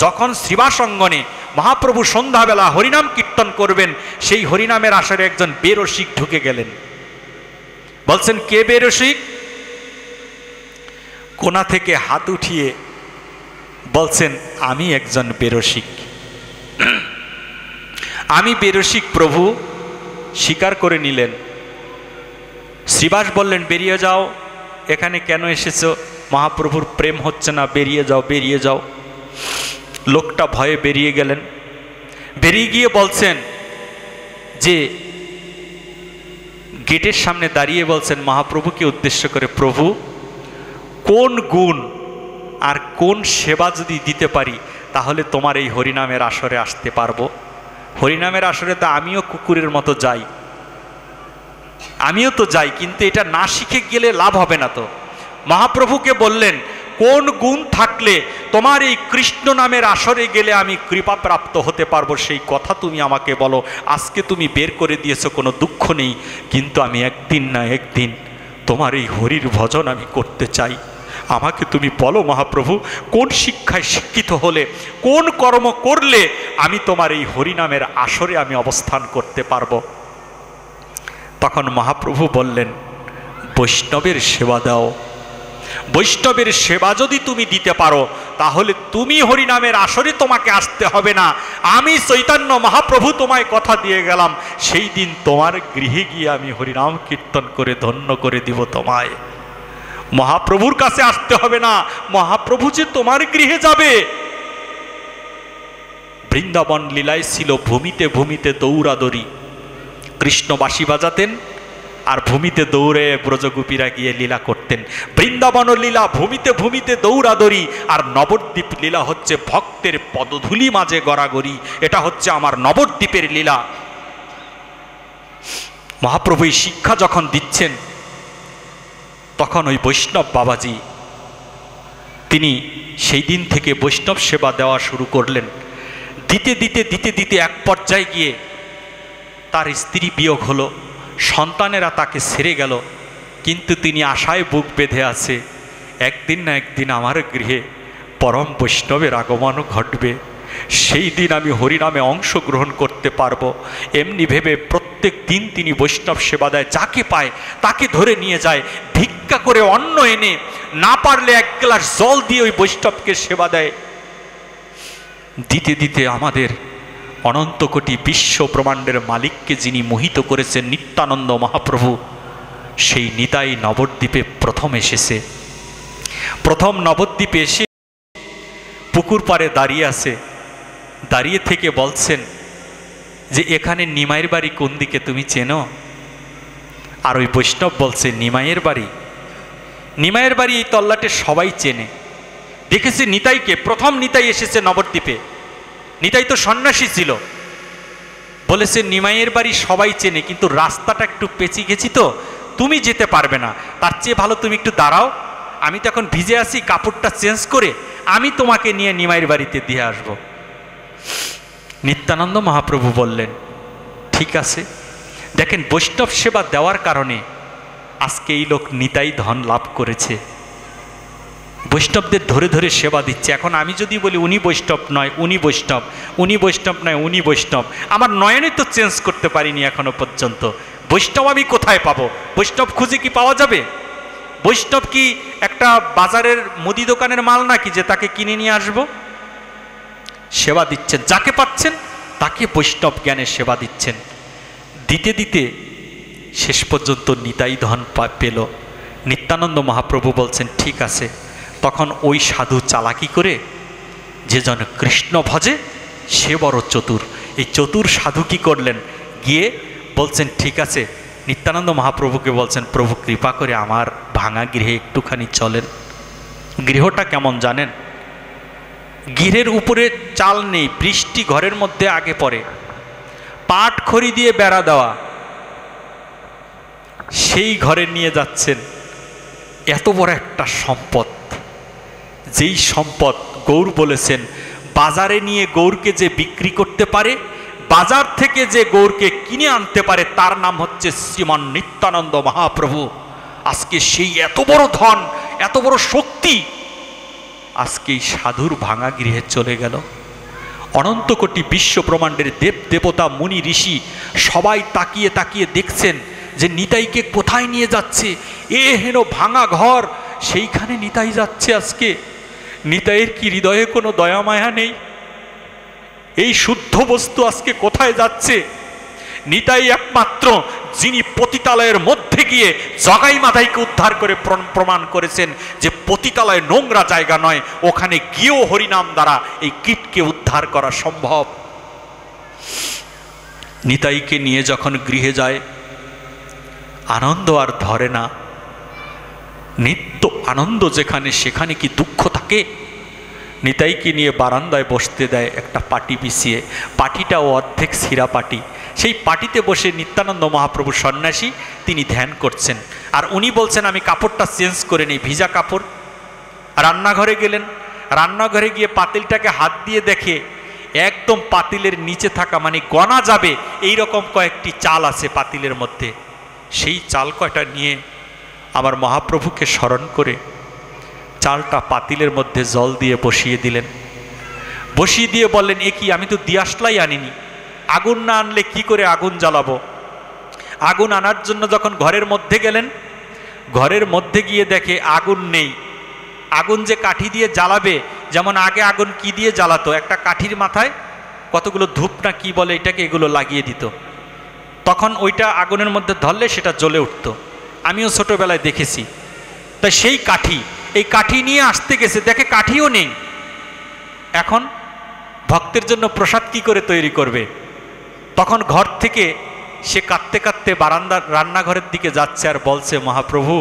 যখন শ্রীবাস অঙ্গনে মহাপ্রভু সন্ধ্যাবেলা হরিনাম কীর্তন করবেন, সেই হরিনামের আসরে একজন বেরসিক ঢুকে গেলেন। বলছেন, কে বেরসিক? কোনা থেকে হাত উঠিয়ে বলছেন, আমি একজন বেরসিক, আমি বেরসিক প্রভু, স্বীকার করে নিলেন। শ্রীবাস বললেন, বেরিয়ে যাও, এখানে কেন এসেছো? মহাপ্রভুর প্রেম হচ্ছে না, বেরিয়ে যাও, বেরিয়ে যাও। লোকটা ভয়ে বেরিয়ে গেলেন। বেরিয়ে গিয়ে বলছেন যে, গেটের সামনে দাঁড়িয়ে বলছেন মহাপ্রভুকে উদ্দেশ্য করে, প্রভু, কোন গুণ আর কোন সেবা যদি দিতে পারি তাহলে তোমার এই হরিনামের আসরে আসতে পারবো? হরিনামের আসরে তো আমিও কুকুরের মতো যাই, আমিও তো যাই, কিন্তু এটা না শিখে গেলে লাভ হবে না তো। মহাপ্রভুকে বললেন, কোন গুণ থাকলে তোমার এই কৃষ্ণ নামের আসরে গেলে আমি কৃপা প্রাপ্ত হতে পারবো, সেই কথা তুমি আমাকে বলো। আজকে তুমি বের করে দিয়েছো, কোনো দুঃখ নেই, কিন্তু আমি একদিন না একদিন তোমার এই হরির ভজন আমি করতে চাই। আমাকে তুমি বলো মহাপ্রভু, কোন শিক্ষায় শিক্ষিত হলে, কোন কর্ম করলে আমি তোমার এই হরিনামের আসরে আমি অবস্থান করতে পারবো? তখন মহাপ্রভু বললেন, বৈষ্ণবের সেবা দাও। বৈষ্ণবের সেবা যদি তুমি দিতে পারো তাহলে তুমি হরিনামের আসরে তোমাকে আসতে হবে না। আমি চৈতন্য মহাপ্রভু তোমায় কথা দিয়ে গেলাম, সেই দিন তোমার গৃহে গিয়ে আমি হরিনাম কীর্তন করে ধন্য করে দিব তোমায়। মহাপ্রভুর কাছে আসতে হবে না, মহাপ্রভু যে তোমার গৃহে যাবে। বৃন্দাবন লীলায় ছিল ভূমিতে ভূমিতে দৌড়াদৌড়ি। কৃষ্ণ বাঁশি বাজাতেন আর ভূমিতে দৌড়ে ব্রজগোপীরা গিয়ে লীলা করতেন। বৃন্দাবন লীলা ভূমিতে ভূমিতে দৌড়াদৌড়ি, আর নবদ্বীপ লীলা হচ্ছে ভক্তের পদধূলি মাঝে গড়াগড়ি। এটা হচ্ছে আমার নবদ্বীপের লীলা। মহাপ্রভু এই শিক্ষা যখন দিচ্ছেন, তখন ওই বৈষ্ণব বাবাজি তিনি সেই দিন থেকে বৈষ্ণব সেবা দেওয়া শুরু করলেন। দিতে দিতে দিতে দিতে এক পর্যায়ে গিয়ে তার স্ত্রী বিয়োগ হলো, সন্তানেরা তাকে ছেড়ে গেল, কিন্তু তিনি আশায় বুক বেঁধে আছে, একদিন না একদিন আমার গৃহে পরম বৈষ্ণবের আগমনও ঘটবে, সেই দিন আমি হরিনামে অংশগ্রহণ করতে পারবো। এমনি ভেবে প্রত্যেক দিন তিনি বৈষ্ণব সেবা দেয়, যাকে পায় তাকে ধরে নিয়ে যায়, ভিক্ষা করে অন্ন এনে, না পারলে এক গ্লাস জল দিয়ে ওই বৈষ্ণবকে সেবা দেয়। দিতে দিতে আমাদের অনন্ত কোটি বিশ্ব ব্রহ্মাণ্ডের মালিককে যিনি মোহিত করেছেন, নিত্যানন্দ মহাপ্রভু, সেই নিতাই নবদ্বীপে প্রথম এসেছে। প্রথম নবদ্বীপে এসে পুকুর পাড়ে দাঁড়িয়ে আছে, দাঁড়িয়ে থেকে বলছেন যে, এখানে নিমাইয়ের বাড়ি কোন দিকে তুমি চেনো? আর ওই বৈষ্ণব বলছে, নিমাইয়ের বাড়ি? নিমাইয়ের বাড়ি এই তল্লাটে সবাই চেনে, দেখেছে নিতাইকে। প্রথম নিতাই এসেছে নবদ্বীপে, নিতাই তো সন্ন্যাসী ছিল। বলেছে, নিমাইয়ের বাড়ি সবাই চেনে, কিন্তু রাস্তাটা একটু পেঁচি গেছি তো, তুমি যেতে পারবে না, তার চেয়ে ভালো তুমি একটু দাঁড়াও, আমি তো এখন ভিজে আছি, কাপড়টা চেঞ্জ করে আমি তোমাকে নিয়ে নিমাইয়ের বাড়িতে দিয়ে আসবো। নিত্যানন্দ মহাপ্রভু বললেন, ঠিক আছে। দেখেন, বৈষ্ণব সেবা দেওয়ার কারণে আজকে এই লোক নিতাই ধন লাভ করেছে। বৈষ্ণবদের ধরে ধরে সেবা দিচ্ছে। এখন আমি যদি বলি উনি বৈষ্ণব নয় উনি বৈষ্ণব, উনি বৈষ্ণব নয় উনি বৈষ্ণব, আমার নয়নে তো চেঞ্জ করতে পারিনি এখনো পর্যন্ত। বৈষ্ণব আমি কোথায় পাবো? বৈষ্ণব খুঁজে কি পাওয়া যাবে? বৈষ্ণব কি একটা বাজারের মুদি দোকানের মাল নাকি যে তাকে কিনে নিয়ে আসবো? সেবা দিচ্ছেন, যাকে পাচ্ছেন তাকে বৈষ্ণব জ্ঞানে সেবা দিচ্ছেন। দিতে দিতে শেষ পর্যন্ত নিতাই ধন পেল। নিত্যানন্দ মহাপ্রভু বলছেন, ঠিক আছে। তখন ওই সাধু চালাকি করে, যে জন কৃষ্ণ ভজে সে বড় চতুর, এই চতুর সাধু কি করলেন, গিয়ে বলছেন, ঠিক আছে। নিত্যানন্দ মহাপ্রভুকে বলছেন, প্রভু কৃপা করে আমার ভাঙা গৃহে একটুখানি চলেন। গৃহটা কেমন জানেন? গৃহের উপরে চাল নেই, বৃষ্টি ঘরের মধ্যে আগে পড়ে, পাট খড়ি দিয়ে বেড়া দেওয়া, সেই ঘরে নিয়ে যাচ্ছেন। এত বড় একটা সম্পদ, যেই সম্পদ গৌর বলেছেন, বাজারে নিয়ে গৌরকে যে বিক্রি করতে পারে, বাজার থেকে যে গৌরকে কিনে আনতে পারে, তার নাম হচ্ছে শ্রীমান নিত্যানন্দ মহাপ্রভু। আজকে সেই এত বড় ধন, এত বড় শক্তি আজকে এই সাধুর ভাঙা গৃহে চলে গেল। অনন্ত কোটি বিশ্ব ব্রহ্মাণ্ডের দেব দেবতা মুনি ঋষি সবাই তাকিয়ে তাকিয়ে দেখছেন যে নিতাইকে কোথায় নিয়ে যাচ্ছে। এ হেন ভাঙা ঘর, সেইখানে নিতাই যাচ্ছে আজকে। নিতাইয়ের কি হৃদয়ে কোনো দয়া মায়া নেই? এই শুদ্ধ বস্তু আজকে কোথায় যাচ্ছে? নিতাই একমাত্র যিনি পতিতালয়ের মধ্যে গিয়ে জগাই মাধাইকে উদ্ধার করে প্রমাণ করেছেন যে পতিতালয় নোংরা জায়গা নয়, ওখানে গিয়েও হরিনাম দ্বারা এই কীটকে উদ্ধার করা সম্ভব। নিতাইকে নিয়ে যখন গৃহে যায়, আনন্দ আর ধরে না। নিত্য আনন্দ যেখানে, সেখানে কি দুঃখ থাকে? নিতাইকে নিয়ে বারান্দায় বসতে দেয় একটা পাটি বিছিয়ে, পাটিটাও অর্ধেক ছিঁড়া পাটি। সেই পাটিতে বসে নিত্যানন্দ মহাপ্রভু সন্ন্যাসী তিনি ধ্যান করছেন, আর উনি বলছেন আমি কাপড়টা চেঞ্জ করে নিই, ভিজা কাপড়। রান্নাঘরে গেলেন, রান্নাঘরে গিয়ে পাতিলটাকে হাত দিয়ে দেখে একদম পাতিলের নিচে থাকা, মানে গনা যাবে এই রকম কয়েকটি চাল আছে পাতিলের মধ্যে। সেই চাল কয়টা নিয়ে আমার মহাপ্রভুকে স্মরণ করে চালটা পাতিলের মধ্যে জল দিয়ে বসিয়ে দিলেন। বসিয়ে দিয়ে বললেন, এ কি, আমি তো দিয়াশলাই আনিনি, আগুন না আনলে কি করে আগুন জ্বালাবো? আগুন আনার জন্য যখন ঘরের মধ্যে গেলেন, ঘরের মধ্যে গিয়ে দেখে আগুন নেই। আগুন যে কাঠি দিয়ে জ্বালাবে, যেমন আগে আগুন কি দিয়ে জ্বালাতো, একটা কাঠির মাথায় কতগুলো ধূপ না কি বলে এটাকে, এগুলো লাগিয়ে দিত, তখন ওইটা আগুনের মধ্যে ধরলে সেটা জ্বলে উঠত। আমিও ছোটবেলায় দেখেছি। তাই সেই কাঠি, এই কাঠি নিয়ে আসতে গেছে, দেখে কাঠিও নেই। এখন ভক্তের জন্য প্রসাদ কি করে তৈরি করবে? তখন ঘর থেকে সে কাঁদতে কাঁদতে বারান্দার রান্নাঘরের দিকে যাচ্ছে আর বলছে, মহাপ্রভু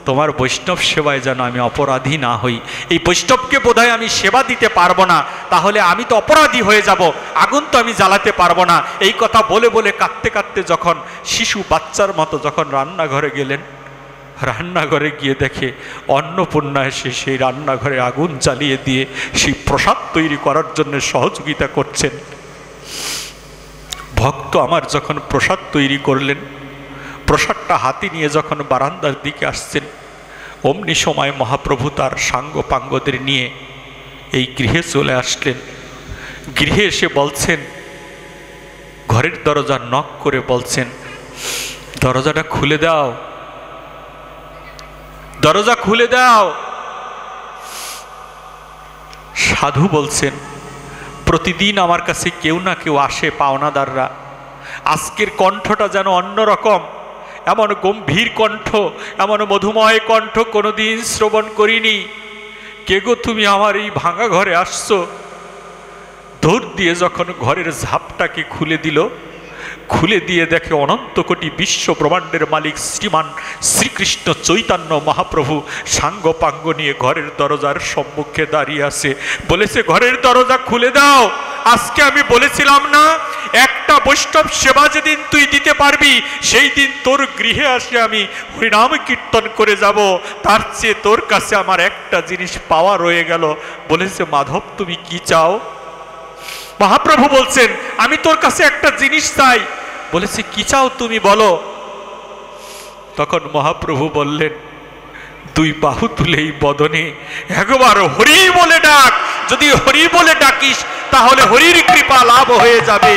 তোমার বৈষ্ণব সেবায় যেন আমি অপরাধী না হই। এই বৈষ্ণবকে বোধহয় আমি সেবা দিতে পারবো না, তাহলে আমি তো অপরাধী হয়ে যাব, আগুন তো আমি জ্বালাতে পারবো না। এই কথা বলে বলে কাঁদতে কাঁদতে যখন শিশু বাচ্চার মতো যখন রান্নাঘরে গেলেন, রান্নাঘরে গিয়ে দেখে অন্নপূর্ণা এসে সেই রান্নাঘরে আগুন জ্বালিয়ে দিয়ে সেই প্রসাদ তৈরি করার জন্য সহযোগিতা করছেন। ভক্ত আমার যখন প্রসাদ তৈরি করলেন, প্রসাদটা হাতে নিয়ে যখন বারান্দার দিকে আসছেন, অমনি সময় মহাপ্রভু তার সাঙ্গ পাঙ্গদের নিয়ে এই গৃহে চলে আসলেন। গৃহে এসে বলছেন, ঘরের দরজা নক করে বলছেন, দরজাটা খুলে দাও, দরজা খুলে দাও। সাধু বলছেন, প্রতিদিন আমার কাছে কেউ না কেউ আসে পাওনাদাররা, আজকের কণ্ঠটা যেন অন্যরকম, এমন গম্ভীর কণ্ঠ, এমন মধুময় কণ্ঠ কোনোদিন শ্রবণ করিনি। কে গো তুমি আমার এই ভাঙা ঘরে আসছো? দৌড় দিয়ে যখন ঘরের ঝাপটাকে খুলে দিল, খুলে দিয়ে দেখে অনন্ত কোটি বিশ্ব ব্রহ্মাণ্ডের মালিক শ্রীমান শ্রীকৃষ্ণ চৈতন্য মহাপ্রভু সাঙ্গ পাঙ্গ নিয়ে ঘরের দরজার সম্মুখে দাঁড়িয়ে আছে। বলেছে, ঘরের দরজা খুলে দাও। আজকে আমি বলেছিলাম না, একটা বৈষ্ণব সেবা যেদিন তুই দিতে পারবি, সেই দিন তোর গৃহে আসে আমি হরিনাম কীর্তন করে যাব। তার চেয়ে তোর কাছে আমার একটা জিনিস পাওয়া রয়ে গেল। বলেছে, মাধব তুমি কি চাও? মহাপ্রভু বলছেন, আমি তোর কাছে একটা জিনিস চাই। বলেছে, কি চাও তুমি বলো। তখন মহাপ্রভু বললেন, দুই বাহু তুলেই বদনে একবার হরি বলে ডাক, যদি হরি বলে ডাকিস তাহলে হরির কৃপা লাভ হয়ে যাবে।